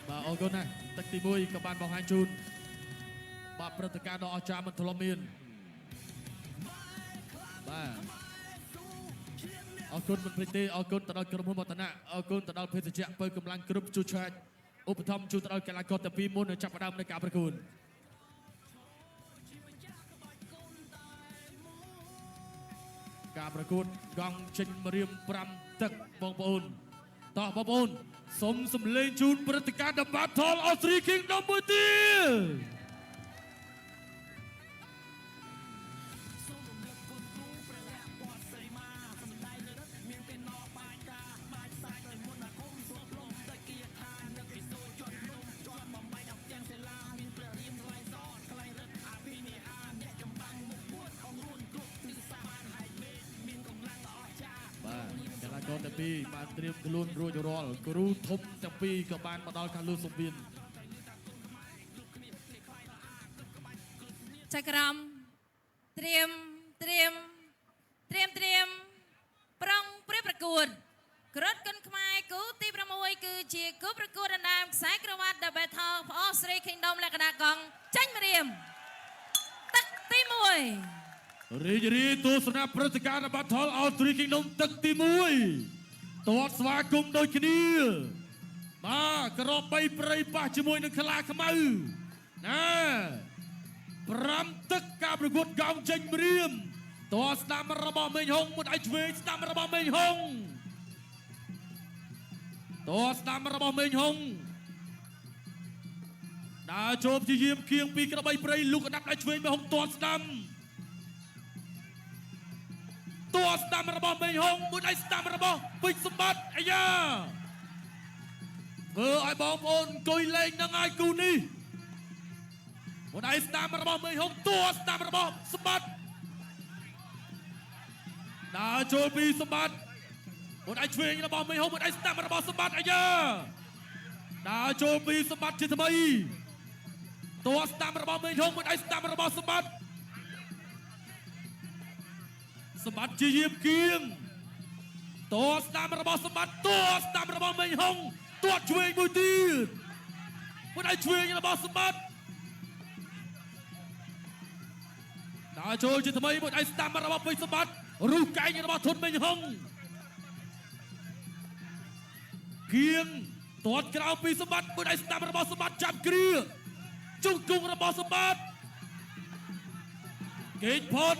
បាទអរគុណណាស់ទឹកទី1ក៏បានបង្ហាញជូនបាទព្រឹត្តិការណ៍ដ៏អស្ចារ្យមិនធ្លាប់មានបាទអរគុណមិនភ្លេចទេអរគុណទៅដល់ក្រុមហ៊ុនមតនៈអរគុណទៅដល់ភេទជ្ជៈពើកម្លាំងគ្រប់ជួឆាចឧបត្ថម្ភជូនទៅដល់កីឡាករទាំងពីរមុននឹងចាប់ផ្ដើមនៃការប្រកួតការប្រកួតកង់ចេញរៀម5ទឹកបងប្អូនតោះបងប្អូនសូមសម្លេងជូនព្រឹត្តិការណ៍ The Battle of Three Kingdoms មួយទៀតកូនទាំងពីរបានត្រៀមខ្លួនរួចរាល់គ្រូធំទាំងពីរក៏បានមកដល់ខាងលើសុំមានចក្រមត្រៀមប្រងព្រៀបប្រកួតក្រឹតគុនខ្មែរគូទី6គឺជាគូប្រកួតដណ្ដើមខ្សែក្រវ៉ាត់ The Battle of Three Kingdoms លក្ខណៈកង់ចាញ់ម្រាមទឹកទី1រីទស្សនៈព្រឹត្តិការណ៍ Battle of Three Kingdoms ទឹកទី1ទាត់ស្វាគមន៍ដូចគ្នាបាទក្របបីព្រៃប៉ះជាមួយនឹងខ្លាខ្មៅណា5ទឹកការប្រកួតកង់ចេញម្រាមទាត់ស្ដាំរបស់មេងហុងមួយដៃឆ្វេងស្ដាំរបស់មេងហុងទាត់ស្ដាំរបស់មេងហុងដើរចូលព្យាយាមគៀងពីក្របបីព្រៃលុកកដាប់ដៃឆ្វេងមេងហុងទាត់ស្ដាំរបស់មេងហុងមួយដៃស្ដាំរបស់ពេជ្រសម្បត្តិអាយ៉ាធ្វើឲ្យបងប្អូនអង្គុយលេងនឹងឲ្យគូនេះមួយដៃស្ដាំរបស់មេងហុងទាត់ស្ដាំរបស់សម្បត្តិដើរចូលពីសម្បត្តិមួយដៃឆ្វេងរបស់មេងហុងមួយដៃស្ដាំរបស់សម្បត្តិអាយ៉ាដើរចូលពីសម្បត្តិជាថ្មីទាត់ស្ដាំរបស់មេងហុងមួយដៃស្ដាំរបស់សម្បត្តិសម្បត្តិជាយាមគៀងទាត់ស្ដាំរបស់សម្បត្តិទាត់ស្ដាំរបស់មេងហុងទាត់ឆ្វេងមួយទៀតមួយដៃឆ្វេងរបស់សម្បត្តិដើរចូលជាថ្មីមួយដៃស្ដាំរបស់ពេជ្រសម្បត្តិរុះកែងរបស់ធុនមេងហុងគៀងទាត់ក្រៅពីសម្បត្តិមួយដៃស្ដាំរបស់សម្បត្តិចាប់គ្រាជង្គង់របស់សម្បត្តិកេងផុត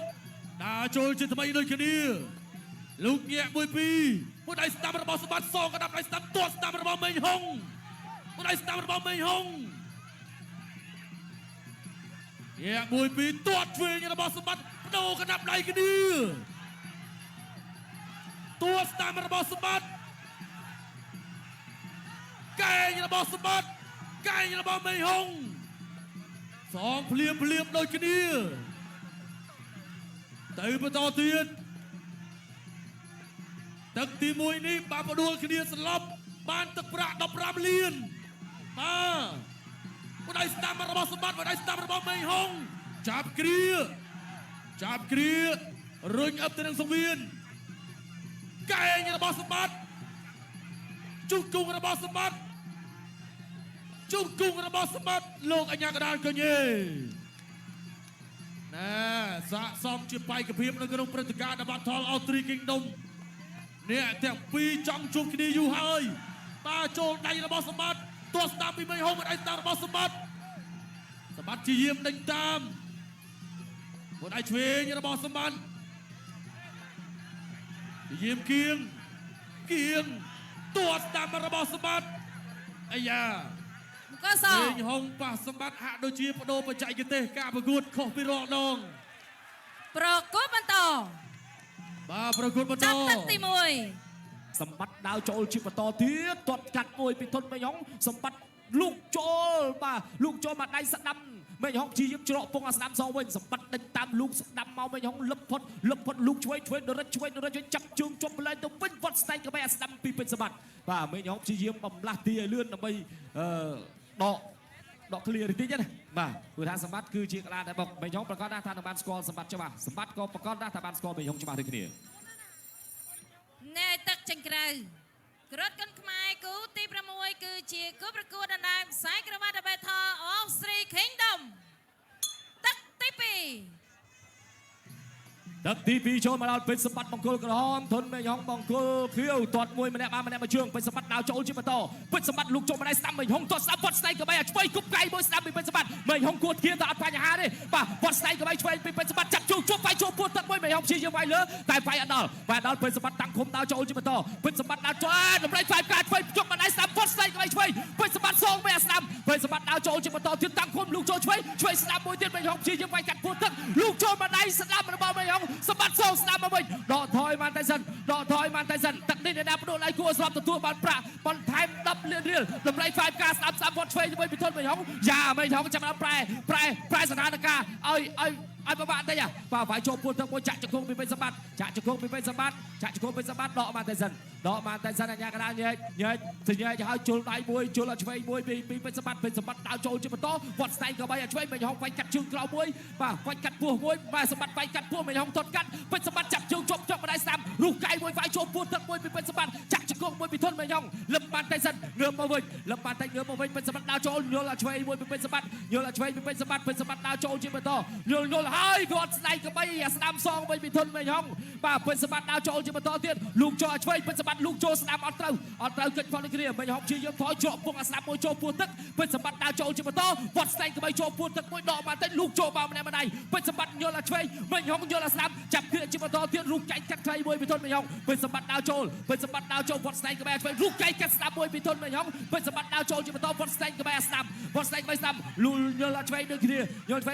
ដើរចូលជាថ្មីដូចគ្នាលោកញាក់មួយដៃស្ដាំរបស់សម្បត្តិសងកដាប់ដៃស្ដាំទាត់ស្ដាំរបស់មេងហុងមួយដៃស្ដាំរបស់មេងហុងញាក់ទាត់ឆ្វេងរបស់សម្បត្តិបដូរកដាប់ដៃគ្នាទាត់ស្ដាំរបស់សម្បត្តិកែងរបស់សម្បត្តិកែងរបស់មេងហុងសងភ្លាមដូចគ្នាទៅបន្តទៀតទឹកទី1នេះបានបដួលគ្នាសន្លប់បានទឹកប្រាក់15លានបាទមួយដៃស្ដាំរបស់សម្បត្តិមួយដៃស្ដាំរបស់មេងហុងចាប់គ្រារុញអឹបទៅនឹងសង្វៀនកែងរបស់សម្បត្តិជង្គង់របស់សម្បត្តិលោកអញ្ញាកដាលកញេណែសាកសមជាបេក្ខភាពនៅក្នុងព្រឹត្តិការណ៍ The Battle of Three Kingdoms អ្នកទាំងពីរចង់ជួបគ្នាយូរហើយតាចូលដៃរបស់សម្បត្តិទាត់ស្ដាំពីមេងហុងមួយដៃស្ដាំរបស់សម្បត្តិជាយាមដេញតាមមួយដៃឆ្វេងរបស់សម្បត្តិជាយាមគៀងទាត់ស្ដាំរបស់សម្បត្តិអាយ៉ាក៏សមេងហុងប៉ះសម្បត្តិហាក់ដូចជាបដូរបច្ចេកទេសការប្រកួតខុសពីរាល់ដងប្រកួតបន្តបាទប្រកួតបន្តចាប់ទឹកទី1សម្បត្តិដើរចូលជាបន្តទៀតទាត់កាត់មួយពីធុនមេងហុងសម្បត្តិលូកចូលមកដៃស្ដាំមេងហុងជាយាមច្រកពងអាស្ដាំសងវិញសម្បត្តិដេញតាមលូកស្ដាំមកមេងហុងលឹបផុតលូកឆ្វេងដរិចចាប់ជើងជាប់ម្លែងទៅវិញវត្តស្ដែងក្បែរអាស្ដាំពីពេជ្រសម្បត្តិបាទមេងហុងជាយាមបំលាស់ទីឲ្យលឿនដើម្បីដកឃ្លៀតិចណាបាទព្រោះថាសម្បត្តិគឺជាកលាដែលបុកមេងហុងប្រកាសថាបានស្គាល់សម្បត្តិច្បាស់សម្បត្តិក៏ប្រកាសថាបានស្គាល់មេងហុងច្បាស់ដូចគ្នាណែទឹកចេញក្រៅ ក្រិតគុនខ្មែរគូទី6គឺជាគូប្រកួតដណ្ដើមខ្សែក្រវ៉ាត់ The Battle of Three Kingdom ទឹកទី2 ទឹកទី2ចូលមកដល់ពេជ្រសម្បត្តិបង្គោលក្រហមធនមេហុងបង្គោលខៀវទាត់មួយម្នាក់បានម្នាក់មកជើងពេជ្រសម្បត្តិដើរចូលជាបន្តពេជ្រសម្បត្តិលោកចូលមកដៃស្ដាំមេហុងទាត់ស្ដាំវត្តស្ដៃក្បីឆ្វេងគប់កៃមួយស្ដាំពីពេជ្រសម្បត្តិមេហុងគួតធៀបតែអត់បញ្ហាទេបាទវត្តស្ដៃក្បីឆ្វេងពីពេជ្រសម្បត្តិចាប់ជោគជប់វាយចូលពួតទឹកមួយមេហុងព្យាយាមវាយលើតែវាយអត់ដល់វាយដល់ពេជ្រសម្បត្តិតាំងឃុំដើរចូលជាបន្តពេជ្រសម្បត្តិដើរចូលតម្រៃវាយការឆ្វេងជប់មកដៃស្ដាំវត្តស្ដៃក្បីឆ្វេងពេជ្រសម្បត្តិសងវាស្ដាំពេជ្រសម្បត្តិដើរចូលជាបន្តទៀតតាំងឃុំលោកចូលឆ្វេងស្ដាំមួយទៀតមេហុងព្យាយាមវាយកាត់ពួតទឹកលោកចូលមកដៃស្ដាំរបស់មេហុងសម្បត្តិសងស្ដាំមកវិញដកថយបានតែសិនទឹកនេះអ្នកណាបដូរដៃគួរស្រាប់ទទួលបានប្រាក់បន្ថែម10លានរៀលតម្លៃ5ការស្ដាប់វត្តឆ្វេងជាមួយពិធនមេហុងយ៉ាមេហុងចាប់បានប្រែស្ថានភាពឲ្យប្រមាណទេបាទវាយចូលពួនទឹកមួយចាក់ចង្គង់ពីពេជ្រសម្បត្តិដកបានតែសិនអញ្ញាកណ្ដាលញែកឲ្យជុលដៃមួយជុលឲ្យឆ្វេងមួយពីពេជ្រសម្បត្តិដើរចូលជាបន្តវត្តស្ដែងក៏បីឲ្យឆ្វេងមេហុងវាយកាត់ជើងក្រោមមួយបាទវាយកាត់ពោះមួយបាទសម្បត្តិវាយកាត់ពោះមេហុងទាត់កាត់ពេជ្រសម្បត្តិចាប់ជើងជាប់ម្ដាយស្ដាំរុះកៃមួយវាយចូលពួនទឹកមួយពីពេជ្រសម្បត្តិចាក់ចង្គង់មួយពីធនមេហុងលឹមបានតែសិនងើបមកវិញពេជ្រសម្បត្តិដើរចូលយល់ឲ្យឆ្វេងមួយពីពេជ្រសម្បត្តិពេជ្រសម្បត្តិដើរចូលជាបន្តយល់ហើយគាត់ស្ដែងក្បីស្ដាំសងវិញពីធនមេហុងបាទពេជ្រសម្បត្តិដើរចូលជាបន្តទៀតលោកចូលឲ្យឆ្វេងពេជ្រសម្បត្តិលោកចូលស្ដាំអត់ត្រូវកិច្ចផលនេះគ្នាមេហុងជាយើងថយជាប់ពុកអាស្ដាំមួយចូលពួនទឹកពេជ្រសម្បត្តិដើរចូលជាបន្តវត្តស្ដែងក្បីចូលពួនទឹកមួយដកបានតែលោកចូលមកម្នាក់ម្ដាយពេជ្រសម្បត្តិយល់ឲ្យឆ្វេងមេហុងយល់ឲ្យស្ដាំចាប់គ្រាជាបន្តទៀតរូបចែកកាត់ខ្លីមួយពីធនមេហុងពេជ្រសម្បត្តិដើរចូលវត្តស្ដែងក្បែរឆ្វេងរូបចែកកាត់ស្ដាំមួយពីធនមេហុងពេជ្រសម្បត្តិដើរចូលជាបន្តវត្តស្ដែងក្បែរស្ដាំលូលយល់ឲ្យឆ្វេងដូចគ្នាយល់ឆ្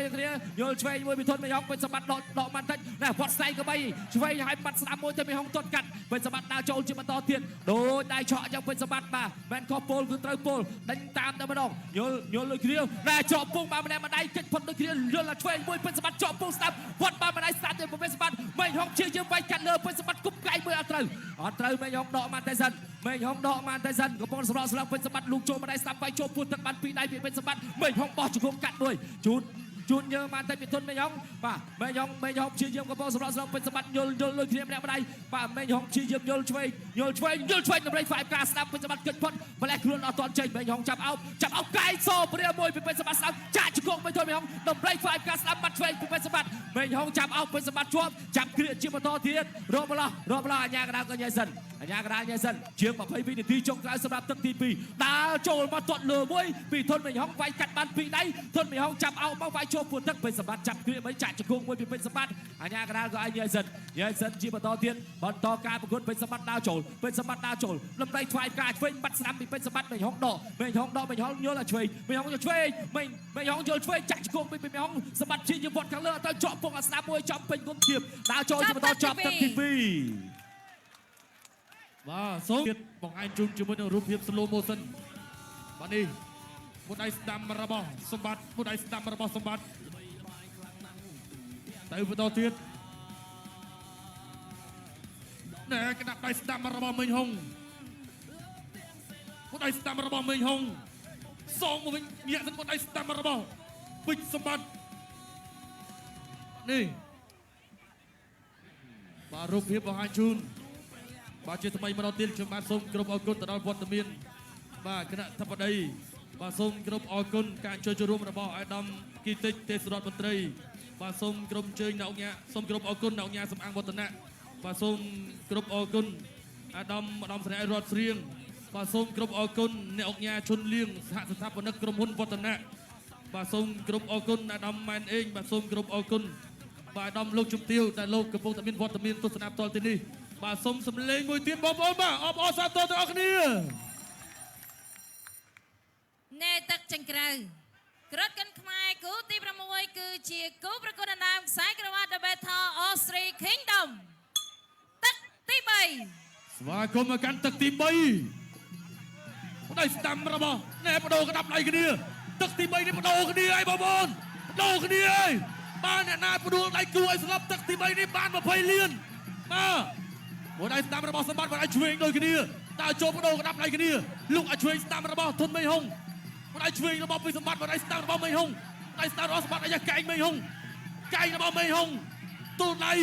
វេងមួយពីធនមេហុងពេជ្រសម្បត្តិដកបានតិចណាវត្តស្ដែងក្បែរឆ្វេងឲ្យបាត់ស្ដាំមួយទៅមេហុងទាត់កាត់ពេជ្រសម្បត្តិដើរចូលជាបន្តទៀតដូចដៃឆក់យ៉ាងពេជ្រសម្បត្តិបាទមិនខុសពលគឺត្រូវពលដេញតាមតែម្ដងយល់ដូចគ្នាតែជាប់ពុងបានម្នាក់ម្ដាយកិច្ចផុតដូចគ្នាយល់ឲ្យឆ្វេងមួយពេជ្រសម្បត្តិជាប់ពុងស្ដាប់វត្តបានម្ដាយស្ដាប់ទៅពេជ្រសម្បត្តិមេហុងជាយើងវាយកាត់លើពេជ្រសម្បត្តិគប់កែមួយអត់ត្រូវមេហុងដកបានតែសិនកំពុងស្រោស្លាប់ពេជ្រសម្បត្តិលោកចូលម្ដាយស្ដាប់វាយចូលពួនទឹកបានពីដៃពីពេជ្រសម្បត្តិមេហុងបោះជង្គង់កាត់មួយជូនយើងបានតែពីធនមេហុងបាទមេហុងព្យាយាមកំពុងសម្រាប់ពេជ្រសម្បត្តិយល់លើគ្នាម្នាក់ម្ដាយបាទមេហុងព្យាយាមយល់ឆ្វេងតម្រៃ5ការស្ដាប់ពេជ្រសម្បត្តិគិតផុតម្លេះខ្លួនអត់ទាន់ចេញមេហុងចាប់អោបកែសព្រាមួយពីពេជ្រសម្បត្តិស្ដាប់ចាក់ជង្គង់មួយធនមេហុងតម្រៃ5ការស្ដាប់បាត់ឆ្វេងពីពេជ្រសម្បត្តិមេហុងចាប់អោបពេជ្រសម្បត្តិជាប់ចាប់គ្រាជាបន្តទៀតរកម្លោះអញ្ញាកណ្ដាលក៏ញ៉ៃសិនជាង22នាទីចុងក្រោយសម្រាប់ទឹកទី2ដើរចូលមកទាត់លើមួយពីធនមេហុងវាយកាត់បានពីដៃធនមេហុងចាប់អោបមកវាយចូលពួនទឹកពេជ្រសម្បត្តិចាប់គ្រាបីចាក់ជង្គង់មួយពីពេជ្រសម្បត្តិអញ្ញាកណ្ដាលក៏ឲ្យញ៉ៃសិនជាបន្តទៀតបន្តការប្រកួតពេជ្រសម្បត្តិដើរចូលលំដៃថ្វាយការឆ្វេងបាត់ស្ដាំពីពេជ្រសម្បត្តិមេហុងដកមេហុងយល់ឲ្យឆ្វេងមេហុងយល់ឆ្វេងចាក់ជង្គង់ពីមេហុងសម្បត្តិជាវត្តខាងលើទៅជាប់ពុកអាស្ដាំមួយចំពេញគុំធៀបដើរចូលជាបន្តចាប់ទឹកទី2បាទសូមទៀតបងឯងជុំជាមួយនឹងរូបភាព slow motion បាទនេះមួយដៃស្ដាំរបស់សម្បត្តិទៅបន្តទៀតណែក្តាប់ដៃស្ដាំរបស់មេហុងមួយដៃស្ដាំរបស់មេហុងសងមកវិញញាក់ទៅមួយដៃស្ដាំរបស់ពេជ្រសម្បត្តិនេះបាទរូបភាពបង្ហាញជូនបាទជាថ្មីម្ដងទៀតខ្ញុំបាទសូមគោរពអរគុណទៅដល់វត្តមានបាទគណៈធិបតីបាទសូមគោរពអរគុណការចូលរួមរបស់អាដាមគីតិចទេសរដ្ឋមន្ត្រីបាទសូមគោរពអញ្ជើញអ្នកអង្គការសូមគោរពអរគុណអ្នកអង្គការសំអាងវឌ្ឍនៈបាទសូមគោរពអរគុណអាដាមស្រីរតស្រៀងបាទសូមគោរពអរគុណអ្នកអង្គការជុនលៀងសហស្ថាបនិកក្រុមហ៊ុនវឌ្ឍនៈបាទសូមគោរពអរគុណអាដាមម៉ែនអេងបាទសូមគោរពអរគុណបាទអាដាមលោកជំទាវដែលលោកកំពុងតែមានវត្តមានទស្សនាផ្ទាល់ទីនេះបាទសូមសម្លេងមួយទៀតបងប្អូនបាទអបអរសាទរទាំងអស់គ្នាណែទឹកចង្ក្រៅក្រិតកិនខ្មែរគូទី6គឺជាគូប្រកួតដណ្ដើមខ្សែក្រវ៉ាត់ The Battle of Three Kingdom ទឹកទី3ស្វាគមន៍មកកាន់ទឹកទី3ដៃស្ដាំរបស់ណែបដូរក្តាប់ដៃគ្នាទឹកទី3នេះបដូរគ្នាហើយបងប្អូនបដូរគ្នាហើយបានអ្នកណាបដូរដៃគូឲ្យស្លាប់ទឹកទី3នេះបាន20លានបាទមួយដៃស្ដាំរបស់សម្បត្តិមួយដៃឆ្វេងដូចគ្នាតើចូលបដូរក្តាប់ដៃគ្នាលោកឲ្យឆ្វេងស្ដាំរបស់ធនមេហុងមួយដៃឆ្វេងរបស់ពីសម្បត្តិមួយដៃស្ដាំរបស់មេហុងដៃស្ដាំរបស់សម្បត្តិអាយកែងមេហុងកែងរបស់មេហុងទូលដៃ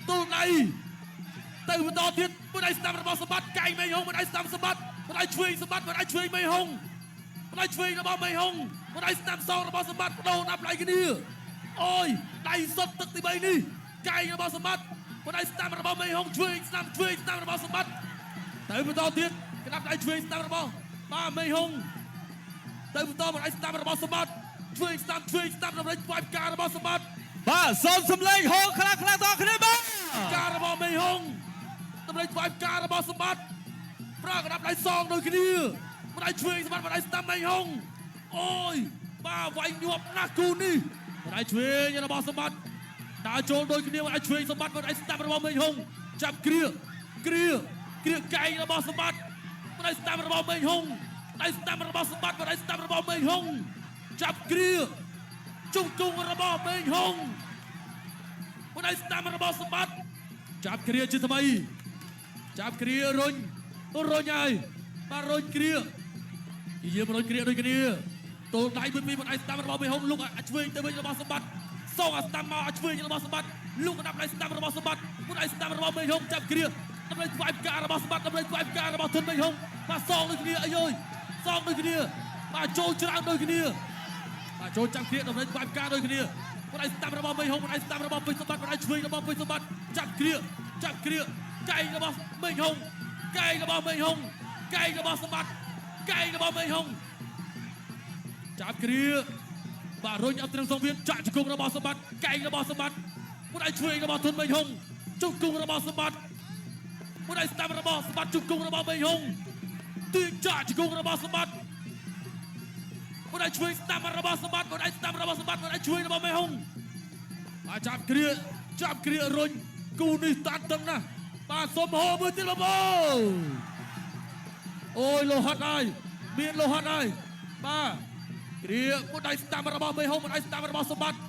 ទៅបន្តទៀត một đại tamរបស់សម្បត្តិកែងមេហុងmột đại tamសម្បត្តិmột đạiឆ្វេងសម្បត្តិmột đạiឆ្វេងមេហុងmột đạiឆ្វេងរបស់មេហុងmột đại tamសងរបស់សម្បត្តិបដូរដាក់ដៃគ្នាអូយដៃសុតទឹកទី3នេះកែងរបស់សម្បត្តិmột đại tamរបស់មេហុងឆ្វេងស្ដាំរបស់សម្បត្តិទៅបន្តទៀតក្តាប់ដៃឆ្វេងស្ដាំរបស់បាទមេហុងទៅបន្តmột đại tamរបស់សម្បត្តិឆ្វេងស្ដាំដើម្បីស្វាយផ្ការបស់សម្បត្តិបាទសូមសម្លេងហោខ្លាំងៗដល់គ្នាបាទផ្ការបស់មេហុងដើម្បីស្វាយផ្ការបស់សម្បត្តិប្រើក្តាប់ដៃសងដូចគ្នាម្ដាយឆ្វេងសម្បត្តិម្ដាយស្ដាំមេហុងអូយបាទវាយញាប់ណាស់គូនេះម្ដាយឆ្វេងរបស់សម្បត្តិដើរចូលដូចគ្នាម្ដាយឆ្វេងសម្បត្តិម្ដាយស្ដាំរបស់មេហុងចាប់គ្រាកែងរបស់សម្បត្តិម្ដាយស្ដាំរបស់មេហុងម្ដាយស្ដាំរបស់សម្បត្តិម្ដាយស្ដាំរបស់មេហុងចាប់គ្រាជុំគង់របស់មេហុងម្ដាយស្ដាំរបស់សម្បត្តិចាប់គ្រាជាថ្មីចាប់គ្រារុញហើយបាទរុញគ្រាយាមរុញគ្រាដូចគ្នាតូលដៃមួយពីម្ដាយស្ដាំរបស់មេហុងលុកអាឆ្វេងទៅវិញរបស់សម្បត្តិសងអាស្ដាំមកអាឆ្វេងរបស់សម្បត្តិលុកដាក់ដៃស្ដាំរបស់សម្បត្តិម្ដាយស្ដាំរបស់មេហុងចាប់គ្រាដើម្បីស្វាយផ្ការបស់សម្បត្តិដើម្បីស្វាយផ្ការបស់ធនមេហុងបាទសងដូចគ្នាអីយសងដូចគ្នាបាទចូលច្រើនដូចគ្នាបាទចូលចាំគ្រាដើម្បីស្វាយផ្កាដូចគ្នាម្ដាយស្ដាំរបស់មេហុងម្ដាយស្ដាំរបស់ពេជ្រសម្បត្តិម្ដាយឆ្វេងរបស់ពេជ្រសម្បត្តិចាប់គ្រាកែងរបស់មេហុងកែងរបស់មេហុងកែងរបស់សម្បត្តិកែងរបស់មេហុងចាប់គ្រាបាទរុញអត់ត្រឹមសងវៀនចាក់ជង្គង់របស់សម្បត្តិកែងរបស់សម្បត្តិម្ដាយឆ្វេងរបស់ធនមេហុងជង្គង់របស់សម្បត្តិម្ដាយស្ដាំរបស់សម្បត្តិជង្គង់របស់មេហុងទាញចាក់ជង្គង់របស់សម្បត្តិម្ដាយឆ្វេងស្ដាំរបស់សម្បត្តិម្ដាយស្ដាំរបស់សម្បត្តិម្ដាយឆ្វេងរបស់មេហុងបាទចាប់គ្រារុញគូនេះតាត់តឹងណាស់បាទសុំហោមួយទៀតបងប្អូនអូយលោហិតហើយមានលោហិតហើយបាទគ្រាម្ដាយស្ដាំរបស់មេហុងម្ដាយស្ដាំរបស់សម្បត្តិ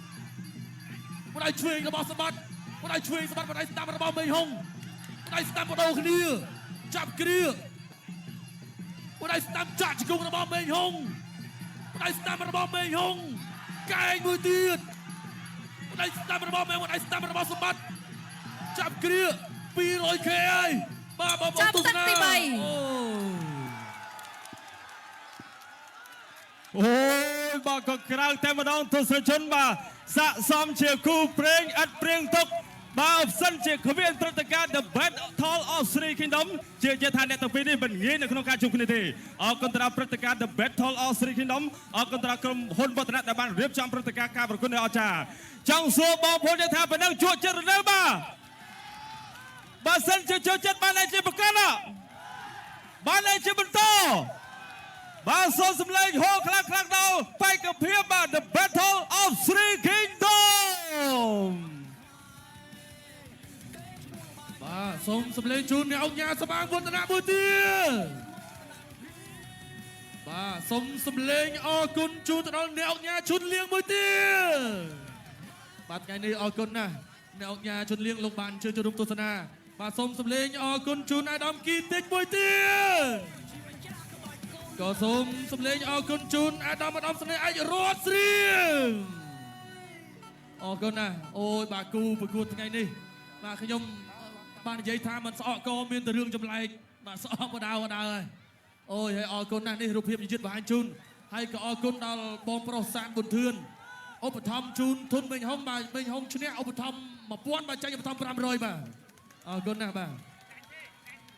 ម្ដាយឆ្វេងរបស់សម្បត្តិម្ដាយឆ្វេងសម្បត្តិម្ដាយស្ដាំរបស់មេហុងម្ដាយស្ដាំបដូរគ្នាចាប់គ្រាម្ដាយស្ដាំចាក់ជង្គង់របស់មេហុងម្ដាយស្ដាំរបស់មេហុងកែងមួយទៀតម្ដាយស្ដាំរបស់មេម្ដាយស្ដាំរបស់សម្បត្តិចាប់គ្រា 200k ហើយបាទបងប្អូនទស្សនាអូយបាទក៏ក្រៅតែម្ដងទស្សនិកជនបាទស័កសមជាគូព្រេងឥតព្រៀងទុកបាទអបសិនជាគ្មានព្រឹត្តិការណ៍ The Battle of Three Kingdom ជាថាអ្នកទាំងពីរនេះមិនងាយនៅក្នុងការជួបគ្នាទេអរគុណទៅដល់ព្រឹត្តិការណ៍ The Battle of Three Kingdom អរគុណទៅដល់ក្រុមហ៊ុនវឌ្ឍនៈដែលបានរៀបចំព្រឹត្តិការណ៍ការប្រកួតនេះអស្ចារ្យចង់សួរបងប្អូនថាប៉ុណ្ណឹងជួបចិត្តឬនៅបើសិនជាចូលចិត្តបានតែជាប្រកាសបានតែជាបន្តបាទសូមសម្លេងហោខ្លាំងដល់បេក្ខភាពបាទ The Battle of Three Kingdom បាទសូមសម្លេងជូនអ្នកអង្គការសមាគមវឌ្ឍនៈមួយទៀតបាទសូមសម្លេងអរគុណជូនទៅដល់អ្នកអង្គការជូនលៀងមួយទៀតបាទថ្ងៃនេះអរគុណណាស់អ្នកអង្គការជូនលៀងលោកបានអញ្ជើញចូលរួមទស្សនាបាទសូមសម្លេងអរគុណជូនអាដាមគីតិចមួយទៀតក៏សូមសម្លេងអរគុណជូនអាដាមស្នេហ៍អាចរត់ស្រៀងអរគុណណាស់អូយបាទគូប្រកួតថ្ងៃនេះបាទខ្ញុំបាននិយាយថាមិនស្អកក៏មានតែរឿងចម្លែកបាទស្អកបដៅហើយអូយហើយអរគុណណាស់នេះរូបភាពយឺតបង្ហាញជូនហើយក៏អរគុណដល់បងប្រុសសានប៊ុនធឿនឧបត្ថម្ភជូនធនមេហុងបាទមេហុងឈ្នះឧបត្ថម្ភ1000បាទចាញ់ឧបត្ថម្ភ500បាទអរគុណណាស់បាទ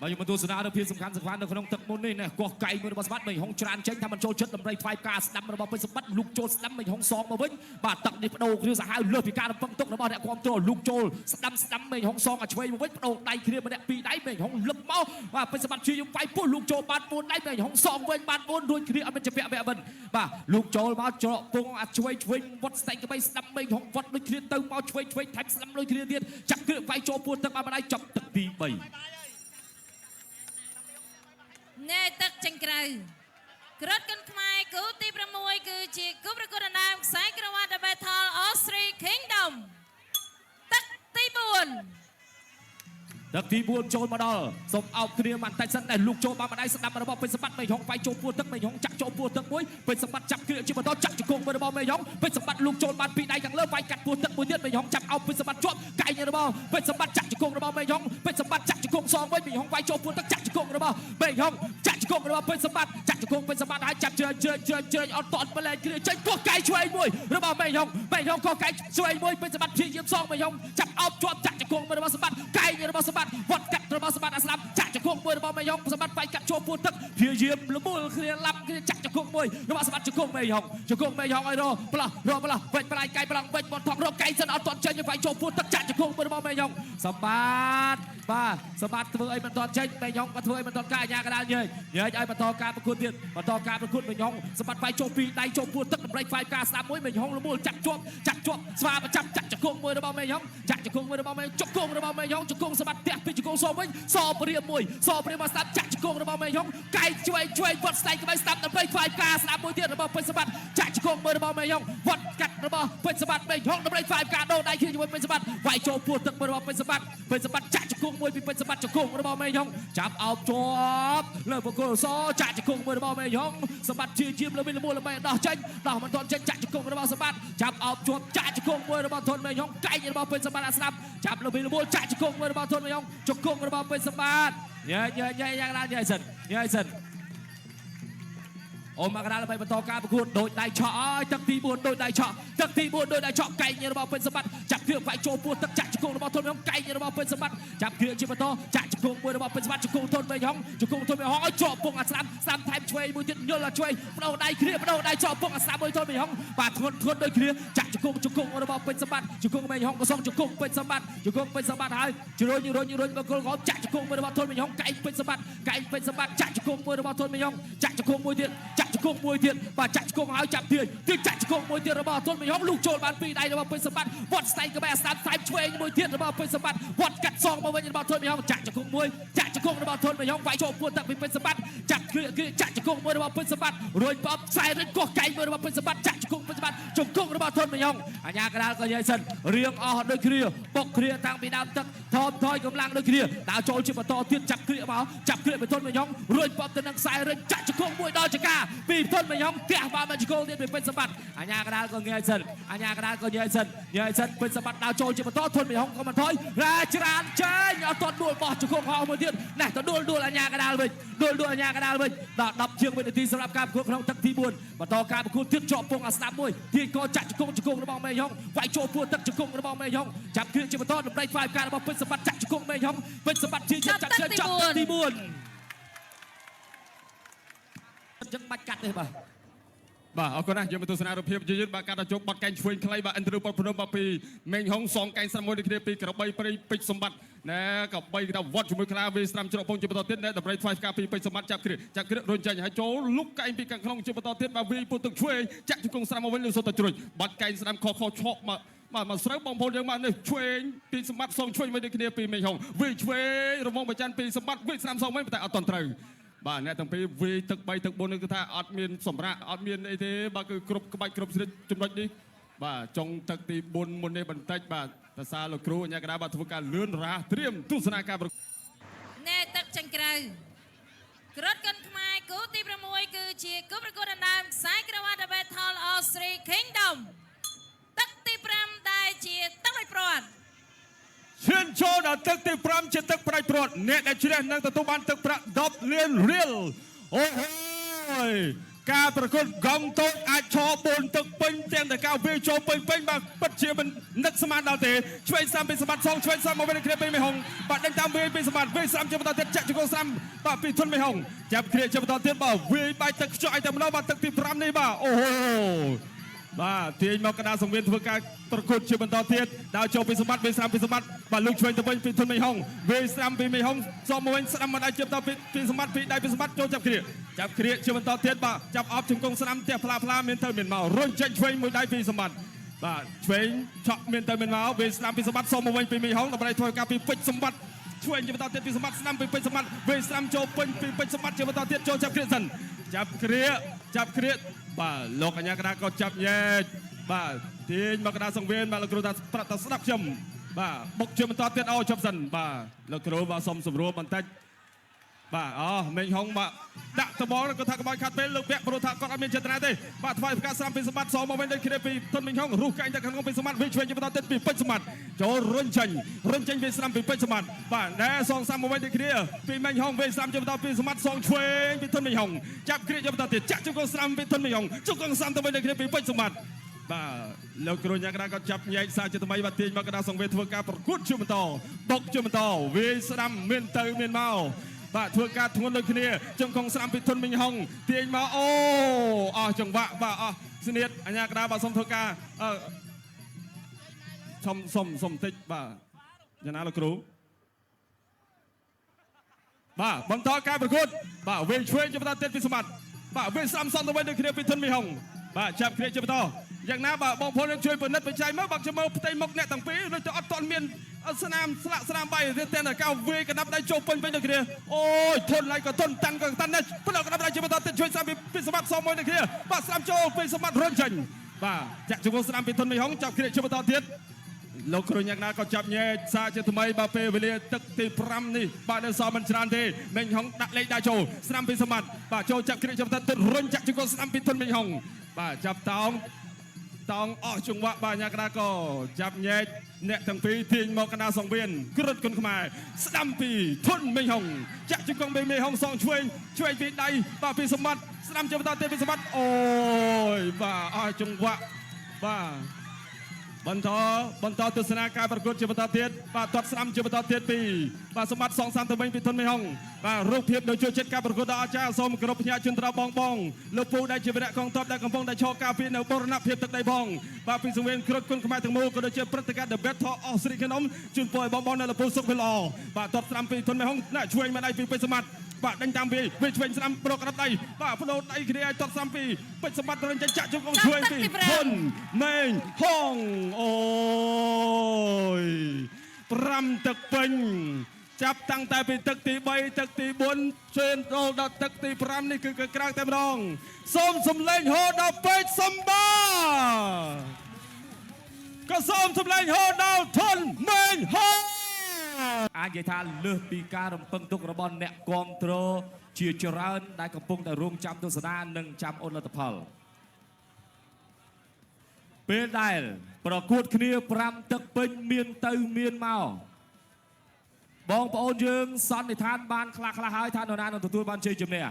បាទខ្ញុំទស្សនានៅភាពសំខាន់នៅក្នុងទឹកមុននេះណាកោះកៃមួយរបស់សម្បត្តិមេហុងច្រានចេញថាมันចូលចិត្តតម្រៃថ្វាយការស្ដាំរបស់ពេជ្រសម្បត្តិលុកចូលស្ដាំមេហុងសងមកវិញបាទទឹកនេះបដូរគ្រឿងសាហាវលើសពីការរំពឹងទុករបស់អ្នកគ្រប់គ្រងលុកចូលស្ដាំមេហុងសងឲ្យឆ្វេងមកវិញបដូរដៃគ្រាម្នាក់ពីរដៃមេហុងលឹបមកបាទពេជ្រសម្បត្តិជួយវាយពោះលុកចូលបាន4ដៃមេហុងសងវិញបាន4រួចគ្រាអត់មានជាពាក់វគ្គមិនបាទលុកចូលមកច្រកពងអាចឆ្វេងវត្តស្ដែកក្បីស្ដាំមេហុងវត្តដូចគ្រាទៅមកឆ្វេងថែមស្ដាំដូចគ្រាទៀតចាក់គ្រាវាយចូលពោះទឹកបានម្ដាយចប់ទឹកទី3 ណែទឹកចេញក្រៅក្រិតកិនខ្មែរគូទី6គឺជាគូប្រកួតដណ្ដើមខ្សែក្រវ៉ាត់ The Battle of Three Kingdom ទឹកទី4 ទឹកទី4ចូលមកដល់សូមអោបគ្នាបន្តិចសិនតែលុកចូលបានម្ដាយស្ដាំរបស់ពេជ្រសម្បត្តិមេហុងវាយចូលពោះទឹកមេហុងចាក់ចូលពោះទឹកមួយពេជ្រសម្បត្តិចាប់គ្រាជាបន្តចាក់ជង្គង់របស់មេហុងពេជ្រសម្បត្តិលុកចូលបានពីរដៃខាងលើវាយកាត់ពោះទឹកមួយទៀតមេហុងចាប់អោបពេជ្រសម្បត្តិជាប់កែងរ របស់ពេជ្រសម្បត្តិចាក់ជង្គង់របស់មេហុងពេជ្រសម្បត្តិចាក់ជង្គង់សងវិញមេហុងវាយចូលពួនទឹកចាក់ជង្គង់របស់មេហុងចាក់ជង្គង់របស់ពេជ្រសម្បត្តិចាក់ជង្គង់ពេជ្រសម្បត្តិហើយចាប់ជ្រើអត់តន់បលែងគ្រាចេញគោះកែឆ្វេងមួយរបស់មេហុងគោះកែឆ្វេងមួយពេជ្រសម្បត្តិព្យាយាមសងមេហុងចាប់អោបជាប់ចាក់ជង្គង់របស់សម្បត្តិកែរបស់សម្បត្តិវត្តកាត់របស់សម្បត្តិអាស្ដាប់ចាក់ជង្គង់មួយរបស់មេហុងសម្បត្តិវាយកាត់ចូលពួនទឹកព្យាយាមលមូលគ្នាឡាប់គ្នាចាក់ជង្គង់មួយរបស់សម្បត្តិជង្គង់មេហុងឲ្យរផ្លោះវិចបលាយកែប្រឡងវិចបត់ថងរកកែសិនអត់តន់ចេញវាយចូលពួនទឹកចាក់ជង្គង់មួយរបស់មេហុងសម្បត្តិបាទសម្បត្តិធ្វើអីមិនតន់ចេញមេហុងក៏ធ្វើអីមិនតន់កាយអាញាកដាលញើយឲ្យបន្តការប្រកួតទៀតបន្តការប្រកួតមេហុងសម្បត្តិវាយចូលពីដៃចូលពួនទឹកដើម្បីខ្វាយការស្ដាប់មួយមេហុងលមូលចាក់ជាប់ស្វាប្រចាំចាក់ជង្គង់មួយរបស់មេហុងចាក់ជង្គង់មួយរបស់មេហុងជង្គង់របស់មេហុងជង្គង់សម្បត្តិផ្ទះពីជង្គង់សវិញសព្រាមមួយមកស្ដាប់ចាក់ជង្គង់របស់មេហុងកែឆ្វេងវត្តស្ដេចក្បៃស្ដាប់ដើម្បីខ្វាយការស្ដាប់មួយទៀតរបស់ពេជ្រសម្បត្តិចាក់ជង្គង់មួយរបស់មេហុងវត្តកាត់របស់ពេជ្រសម្បត្តិមេហុងដើម្បីខ្វាយការដូរដៃគ្នាជាមួយពេជ្រសម្បត្តិវាយចូលពួនទឹកមួយរបស់ពេជ្រសម្បត្តិចាក់ជង្គង់មួយពីពេជ្រសម្បត្តិជង្គង់របស់មេហុងចាប់អោបជាប់លើបង្គោលសចាក់ជង្គង់មួយរបស់មេហុងសម្បត្តិជាមល្មូលដើម្បីដោះចេញដោះមិនទាន់ចេញចាក់ជង្គង់របស់សម្បត្តិចាប់អោបជាប់ចាក់ជង្គង់មួយរបស់ធនមេហុងកែងរបស់ពេជ្រសម្បត្តិអាស្ដាប់ចាប់ល្មូលចាក់ជង្គង់មួយរបស់ធនមេហុងជង្គង់របស់ពេជ្រសម្បត្តិញ៉ៃយ៉ាងណាញ៉ៃសិនអូមកកដាលដើម្បីបន្តការប្រកួតដោយដៃឆក់អើយទឹកទី4ដោយដៃឆក់កែងរបស់ពេជ្រសម្បត្តិចាប់គ្រឿងវាយចូលពួនទឹកចាក់ជង្គង់របស់ធនមេហុងកែងរបស់ពេជ្រសម្បត្តិចាប់គ្រឿងជាបន្តចាក់ជង្គង់មួយរបស់ពេជ្រសម្បត្តិជង្គង់ធនមេហុងឲ្យជាប់ពងអាស្ដាំថែមឆ្វេងមួយទៀតយល់ឆ្វេងបដូរដៃជាប់ពងអាស្ដាំមួយធនមេហុងបាទធ្ងន់ដូចគ្នាចាក់ជង្គង់របស់ពេជ្រសម្បត្តិជង្គង់មេហុងក៏សងជង្គង់ពេជ្រសម្បត្តិហើយជ្រុញបកគលកោចាក់ជង្គង់មួយរបស់ធនមេហុងកែងពេជ្រសម្បត្តិចាក់ជង្គង់មួយរបស់ធនមេហុងចាក់ជង្គង់មួយទៀតបាទចាក់ជង្គង់ឲ្យចាប់ទៀតចាក់ជង្គង់មួយទៀតរបស់ធនមេហុងលូកចូលបានពីដៃរបស់ពេជ្រសម្បត្តិវត្តស្ដេចក្បែរស្ដាប់ថែមឆ្វេងមួយទៀតរបស់ពេជ្រសម្បត្តិវត្តកាត់សងមកវិញរបស់ធនមេហុងចាក់ជង្គង់របស់ធនមេហុងវាយចូលពួនទឹកពីពេជ្រសម្បត្តិចាក់ចាក់ជង្គង់មួយរបស់ពេជ្រសម្បត្តិរួយបបខ្សែរិចកោះកែងមួយរបស់ពេជ្រសម្បត្តិចាក់ជង្គង់ពេជ្រសម្បត្តិជង្គង់របស់ធនមេហុងអាញាកដាលក៏យាយសិនរៀងអស់ដូចគ្នាបុកគ្នាតាំងពីដើមទឹកថមថយកម្លាំងដូចគ្នាដើរចូលជាបន្តទៀតចាប់គ្រាពីធនមេហុងរួយបបទៅនឹងខ្សែរិចចាក់ជង្គង់មួយដល់ចកាពីធនមេហុងទះបានមកជង្គង់ទៀតពីពេជ្រសម្បត្តិអាញាកដាលក៏យាយសិនពេជ្រសម្បត្តិដើរចូលជាបន្តធនមេហុងក៏មិនថយរ៉ាច្រានចេញអត់ទាន់ដួលបោះជង្គង់ហោះមួយទៀតណែទៅដួលអាញាកដាលវិញដល់10ជាងវិនាទីសម្រាប់ការប្រកួតក្នុងទឹកទី4បន្តការប្រកួតទៀតជាប់ពងអាស្ដាប់មួយទាញកោចាក់ជង្គង់របស់មេហុងវាយចូលពួនទឹកជង្គង់របស់មេហុងចាប់គ្រឿងជាបន្តដើម្បីខ្វាយការរបស់ពេជ្រសម្បត្តិចាក់ជង្គង់មេហុងពេជ្រសម្បត្តិជាចាប់ទឹកទី4ចឹងបាច់កាត់ទេបាទអរគុណណាស់យើងមកទស្សនារូបភាពយឺតបាទកាត់ដល់ជោគបាត់កែងឆ្វេងខ្លីបាទអិនទ្រូប៉ុតភ្នំបាទពីមេងហុងសងកែងស្រាំមួយដូចគ្នាពីក្របីព្រៃពេជ្រសម្បត្តិណែក៏បីគេថាវត្តជាមួយខ្លាវេស្រាំច្រកពងជាបន្តទៀតណែដើម្បីថ្វាយផ្កាពីពេជ្រសម្បត្តិចាប់គ្រឿងរុញចាញ់ហើយចូលលុកកែងពីខាងក្នុងជាបន្តទៀតបាទវាយពុតទឹកឆ្វេងចាក់ជង្គង់ស្រាំមកវិញលើសុទ្ធតែជ្រុញបាត់កែងស្រាំខឆក់មកស្រូវបងប្អូនយើងមកនេះឆ្វេងពីសម្បត្តិសងឆ្វេងមួយដូចគ្នាពីមេងហុងវាយឆ្វេងរមងប្រច័នពីសម្បត្តិវាយស្រាំសងវិញតែអត់តន់ត្រូវបាទអ្នកទាំងពីរវាយទឹក3ទឹក4នេះគឺថាអត់មានសម្រាប់អត់មានអីទេបាទគឺគ្រប់ក្បាច់គ្រប់ស្រិតចំណុចនេះបាទចុងទឹកទី4មុននេះបន្តិចបាទតសាលោកគ្រូអញ្ញាកដាបាទធ្វើការលឿនរហ័សត្រៀមទស្សនាការប្រកួតណែទឹកចាញ់ក្រៅក្រត់កិនខ្មែរគូទី6គឺជាគូប្រកួតដណ្ដើមខ្សែក្រវ៉ាត់ The Battle of Three Kingdom ទឹកទី5ដែលជាទឹកដោយព្រាត់ឈានចូលដល់ទឹកទី5ជាទឹកប្រៃព្រាត់អ្នកដែលជ្រះនឹងទទួលបានទឹកប្រាក់10លានរៀលអូយការប្រកួតកង់តូចអាចឈរបូនទឹកពេញទាំងតែការវាចូលពេញបាទពិតជាមិននឹកស្មានដល់ទេឆ្វេងស្រាំពីសម្បត្តិសងឆ្វេងស្រាំមកវិញគ្នាពីមេហុងបាទដេញតាមវាពីសម្បត្តិវាស្រាំជាបន្តទៀតចាក់ជង្គង់ស្រាំបាទពីធនមេហុងចាប់គ្រាជាបន្តទៀតបាទវាបាយទឹកខ្ជក់ឲ្យតែម្ដងបាទទឹកទី5នេះបាទអូហូបាទទាញមកកណ្ដាលសង្វៀនធ្វើការប្រកួតជាបន្តទៀតដើរចូលពីសម្បត្តិវាស្រាំពីសម្បត្តិបាទលុកឆ្វេងទៅវិញពីធនមេហុងវាស្រាំពីមេហុងសមមកវិញស្រាំមកដៃជាបន្តពីសម្បត្តិពីដៃពីសម្បត្តិចូលចាប់គ្រាជាបន្តទៀតបាទចាប់អបជង្គង់ស្រាំផ្ទះផ្លាមានទៅមានមករុញចេញឆ្វេងមួយដៃពីសម្បត្តិបាទឆ្វេងឆក់មានទៅមានមកវាស្រាំពីសម្បត្តិសមមកវិញពីមេហុងដើម្បីធ្វើការពីពេជ្រសម្បត្តិឆ្វេងជាបន្តទៀតពីសម្បត្តិស្រាំពីពេជ្រសម្បត្តិវាស្រាំចូលពេញពីពេជ្រសម្បត្តិជាបន្តទៀតចូលចាប់គ្រាសិនចាប់គ្រាបាទលោកអញ្ញាកដាក៏ចាប់ញែកបាទទាញមកកដាសង្វៀនបាទលោកគ្រូថាប្រាប់ថាស្ដាប់ខ្ញុំបាទបុកជាបន្តទៀតឲ្យចប់សិនបាទលោកគ្រូបាទសុំសម្រួលបន្តិច បាទមេងហុងបាទដាក់ត្បូងគាត់ថាកុំឲ្យខាត់ពេលលោកពាក់ព្រោះថាគាត់អត់មានចេតនាទេបាទថ្វាយប្រកាសស្រាំពីសម្បត្តិសងមកវិញដូចគ្នាពីទុនមេងហុងរុះកែងទៅខាងក្នុងពីសម្បត្តិវិញឆ្វេងជាបន្តទៀតពីពេជ្រសម្បត្តិចូលរុញចេញពីស្រាំពីពេជ្រសម្បត្តិបាទដែលសងសាំមកវិញដូចគ្នាពីមេងហុងវិញស្រាំជាបន្តពីសម្បត្តិសងឆ្វេងពីទុនមេងហុងចាប់គ្រាជាបន្តទៀតចាក់ជង្គង់ស្រាំពីទុនមេងហុងជង្គង់ស្រាំទៅវិញដូចគ្នាពីពេជ្រសម្បត្តិបាទលោកគ្រូញ៉ាំក្តារក៏ចាប់ញែកសាជាថ្មីបាទទាញមកក្តារសង្វេធ្វើការប្រកួតជាបន្តបុកជាបន្តវាយស្រាំមានទៅមានមកបាទធ្វើការធ្ងន់ដូចគ្នាជង្គង់ស្រាំពីទុនមីងហុងទាញមកអូអស់ចង្វាក់បាទអស់ស្នៀតអញ្ញាក្តារបាទសូមធ្វើការសុំតិចបាទយ៉ាងណាលោកគ្រូបាទបន្តការប្រកួតបាទវិញឆ្វេងជាបន្តទៀតពីសម្បត្តិបាទវិញស្រាំសន្តិវិញដូចគ្នាពីទុនមីងហុងបាទចាប់គ្នាជាបន្តយ៉ាងណាបាទបងប្អូនជួយពិនិត្យបច្ច័យមកបើខ្ញុំមើលផ្ទៃមុខអ្នកទាំងពីរដូចទៅអត់ទាន់មានស្នាមស្លាកស្នាមបាយទេតែកៅវាយកណ្ដាប់ដៃចូលពេញដូចគ្នាអូយធន់ឡៃក៏ធន់តាំងក៏តាន់នេះផ្ដោកណ្ដាប់ដៃជាបន្តទៀតជួយស្រាំពីសម្បត្តិសមមួយដូចគ្នាបាទស្រាំចូលពីសម្បត្តិរុញចេញបាទចាក់ជង្គង់ស្រាំពីទុនមីហុងចាប់គ្នាជាបន្តទៀតលោកគ្រូញ៉ាក់ណាក៏ចាប់ញែកសារជាថ្មីបាទពេលវេលាទឹកទី5នេះបាទនៅសល់មិនច្រើនទេមេងហុងដាក់លេខដៃចូលស្រាំពីសម្បត្តិបាទចូលចាប់គ្នាជាបន្តទៀតរុញចាក់ជង្គង់ស្រាំពីទុនមីហុងបាទចាប់តោងអស់ចង្វាក់បាទញ៉ាក់ណាក៏ចាប់ញែកអ្នកទាំងពីរទាញមកកណ្ដាលសង្វៀនគ្រុតគុនខ្មែរស្ដាំពីធុនមេងហុងចាក់ជង្គង់មេងហុងសងឆ្វេងពីដៃបាទពីសម្បត្តិស្ដាំជាបន្តទៀតពីសម្បត្តិអូយបាទអស់ចង្វាក់បាទបន្តទស្សនាការប្រកួតជាបន្តទៀតបាទទាត់ស្រាំជាបន្តទៀតពីបាទសម្បត្តិសងសាំទៅវិញពីទុនមេងហុងបាទរូបភាពដោយជួយចិត្តការប្រកួតដ៏អស្ចារ្យសូមគោរពផ្ញើជូនត្របងលោកពូដែលជាវីរៈកងទ័ពដែលកំពុងតែឈរការពារនៅបរណភាពទឹកដីផងបាទពីសង្វៀនគ្រុតគុនខ្មែរទាំងមូលក៏ដូចជាព្រឹត្តិការណ៍ The Battle of Sri Kingdom ជូនពរឲ្យបងនៅលោកពូសុខភាពល្អបាទទាត់ស្រាំពីទុនមេងហុងណាឆ្វេងមកដៃពីពេជ្រសម្បត្តិបាទដេញតាមវាឆ្វេងស្រាំប្រកក្តាប់ដៃបាទបដូរដៃគ្នាឲ្យទាត់ស្រាំពីពេជ្រសម្បត្តិរញចាក់ជង្គង់ឆ្វេងពីហ៊ុនមេងហុងអូយ5ទឹកពេញចាប់តាំងតែពីទឹកទី3ទឹកទី4ជើញដល់ទឹកទី5នេះគឺក្រៅតែម្ដងសូមសំឡេងហូដល់ពេជ្រសម្បត្តិក៏សូមសំឡេងហូដល់ធុនមេងហុងអាចនិយាយថាលើសពីការរំពឹងទុករបស់អ្នកគាំទ្រជាច្រើនដែលកំពុងតែរងចាំទស្សនានិងចាំអូនលទ្ធផលពេលដែលប្រកួតគ្នា5ទឹកពេញមានទៅមានមកបងប្អូនយើងសន្និដ្ឋានបានខ្លះហើយថានរណានឹងទទួលបានជ័យជំនះ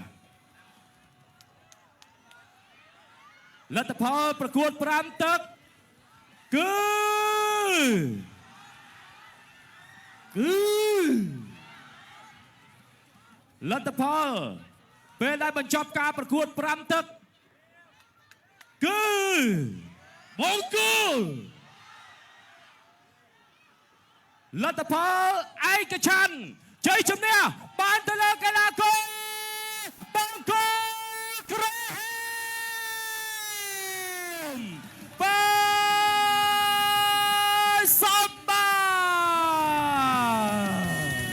លទ្ធផលប្រកួត5ទឹកគឺលទ្ធផលពេលដែលបញ្ចប់ការប្រកួត5ទឹកគឺបង្គោលលទ្ធផលឯកច្ឆន្ទជ័យជំនះបានទៅលើកីឡាករ